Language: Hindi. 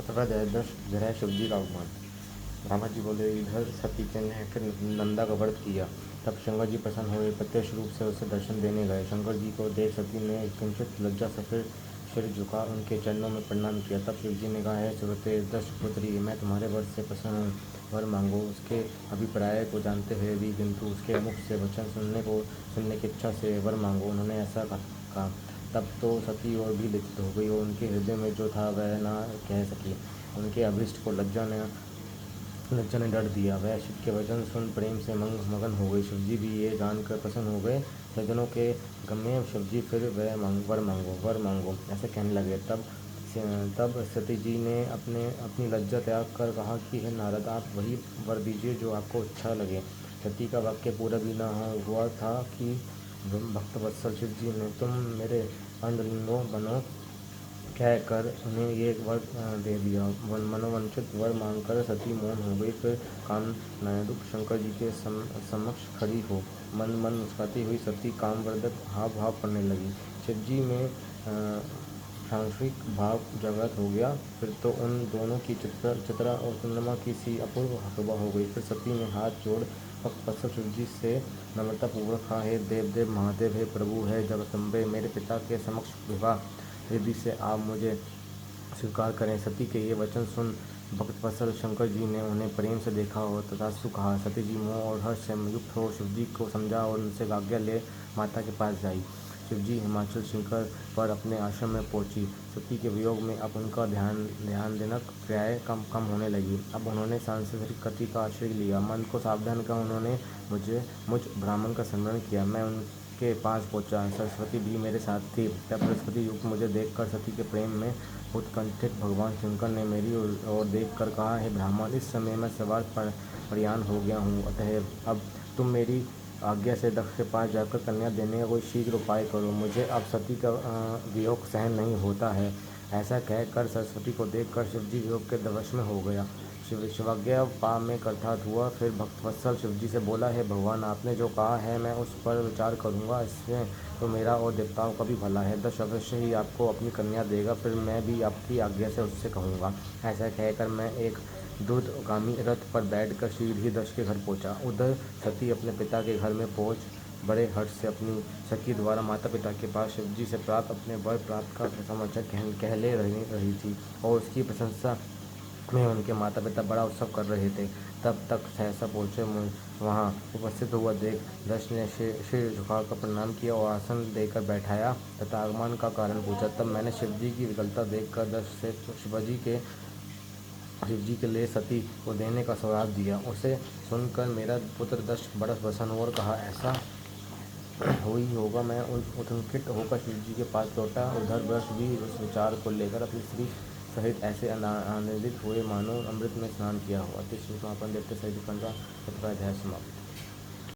अथवा जय शिव जी का आगमन। ब्रह्मा जी बोले, इधर सती ने फिर नंदा का व्रत किया। तब शंकर जी प्रसन्न हुए, प्रत्यक्ष रूप से उसे दर्शन देने गए। शंकर जी को देख सती ने किंचित लज्जा से फिर सिर झुका उनके चरणों में प्रणाम किया। तब शिव जी ने कहा, है सुरते दशपुत्री, मैं तुम्हारे व्रत से प्रसन्न हूँ, वर मांगो। उसके अभिप्राय को जानते हुए भी किंतु उसके मुख से वचन सुनने की इच्छा से वर मांगो उन्होंने ऐसा कहा। तब तो सती और भी लज्जित हो गई और उनके हृदय में जो था वह ना कह सकी। उनके अभीष्ट को लज्जा ने डर दिया। वह शिव के वचन सुन प्रेम से मगन हो गई। शिवजी भी ये जानकर प्रसन्न हो गए। सज्जनों के गम्य शिवजी फिर वर मांगो ऐसे कहने लगे। तब सती जी ने अपनी लज्जा त्याग कर कहा कि हे नारद, आप वही वर दीजिए जो आपको अच्छा लगे। सती का वाक्य पूरा भी न हुआ था कि भक्तवत्सल शिव जी ने, तुम मेरे अंडलिंगो बनो कहकर उन्हें ये वर दे दिया। मनोवांछित वर मांगकर सती मौन हो गई। फिर कामनायुक्त शंकर जी के समक्ष खड़ी हो मन मुस्कुराती हुई सती कामवर्धक हाव भाव करने लगी। शिव जी में सांसारिक भाव जागृत हो गया। फिर तो उन दोनों की चित्रा और चंद्रमा की सी अपूर्व शोभा हो गई। फिर सती ने हाथ जोड़ भक्तवत्सल शिव जी से नम्रतापूर्वक कहा, हे देव महादेव, हे प्रभु, हे जगदम्बे, मेरे पिता के समक्ष विवाह विधि से आप मुझे स्वीकार करें। सती के ये वचन सुन भक्तवत्सल शंकर जी ने उन्हें प्रेम से देखा और तथास्तु कहा। सती जी मोह और हर्ष से युक्त हो शिव जी को समझा और उनसे आज्ञा ले माता के पास जाई। शिव जी हिमाचल शिखर पर अपने आश्रम में पहुंची। सती के वियोग में अब उनका ध्यानजनक क्रियाएं कम होने लगी। अब उन्होंने सांसारिक गति का आश्रय लिया। मन को सावधान कर उन्होंने मुझ ब्राह्मण का स्मरण किया। मैं उनके पास पहुंचा। सरस्वती भी मेरे साथ थी। तब सरस्वती युक्त मुझे देखकर सती के प्रेम में उत्कंठित भगवान शंकर ने मेरी ओर देखकर कहा, हे ब्राह्मण, इस समय मैं सवार प्रयाण हो गया हूँ। अतः अब तुम मेरी आज्ञा से दक्ष के पास जाकर कन्या देने का कोई शीघ्र उपाय करो। मुझे अब सती का वियोग सहन नहीं होता है। ऐसा कहकर सरस्वती को देखकर शिवजी वियोग के वश में हो गया। शिवाज्ञा पा में कृतार्थ हुआ। फिर भक्तवत्सल शिवजी से बोला, है भगवान, आपने जो कहा है मैं उस पर विचार करूँगा। इसमें तो मेरा और देवताओं का भी भला है। दक्ष अवश्य ही आपको अपनी कन्या देगा। फिर मैं भी आपकी आज्ञा से उससे कहूँगा। ऐसा कहकर मैं एक द्रुतगामी रथ पर बैठकर शीघ्र ही दक्ष के घर पहुँचा। उधर सती अपने पिता के घर में पहुँच बड़े हर्ष से अपनी सखी द्वारा माता पिता के पास शिवजी से प्राप्त अपने वर प्राप्त का समाचार कहले रही थी और उसकी प्रशंसा में उनके माता पिता बड़ा उत्सव कर रहे थे। तब तक सहसा पहुँचे वहाँ उपस्थित हुआ देख दक्ष ने सिर झुकाकर प्रणाम किया और आसन देकर बैठाया तथा आगमन का कारण पूछा। तब मैंने शिवजी की विकलता देखकर दक्ष से शिवजी के लिए सती को देने का सुझाव दिया। उसे सुनकर मेरा पुत्र दक्ष बड़ा प्रसन्न हुआ और कहा, ऐसा हुई होगा। मैं उत्कंठित होकर शिवजी के पास लौटा। उधर वृक्ष भी इस विचार को लेकर अपनी स्त्री सहित ऐसे आनंदित हुए मानो अमृत में स्नान किया हो। अति समापन देखते सहित 15 अध्याय समाप्त।